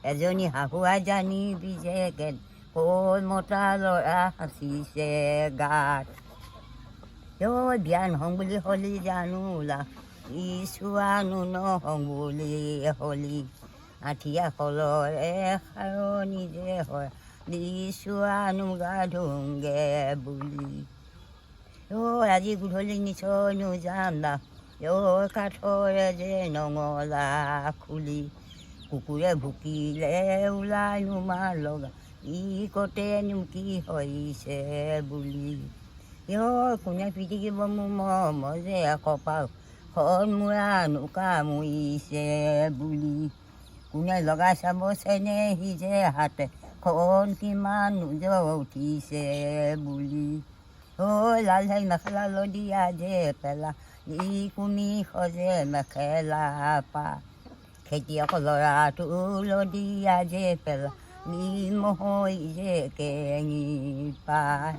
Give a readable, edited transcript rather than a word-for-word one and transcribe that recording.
এজনী শাহুৱা জানিবি যে কৈ মতা ল'ৰা সাঁচিছে গাত ঐ বিয়া নহওঁ বুলি হ'লি জানো লা ইছোৱানো নহওঁ বুলি হ'লি আঠিয়া কলৰে সাৰণি যে হয় দিছোৱানো গা ধুংগে বুলি আজি গধূলি নিশ্চয়নো যাম দা কাঠৰে যে নঙলা খুলি কুকুৰে ভুকিলে ওলাইনো মাৰ লগা ই কতেনো কি হৈছে বুলি কোনে পিটিকিব মোৰ মৰম যে কপাল সন্মূৰানো কামুৰিছে বুলি কোনে লগাই চাব চেনেহী যে হাতে খন কিমান জ্বৰ উঠিছে বুলি লাল ধাৰি মেখেলা লদিয়া যে পেলা ই কুনি সজে মেখেলা পা খেতিয়ক ল'ৰাটো লদিয়া যে পেলা নিমহৈ যে কেঙি পায়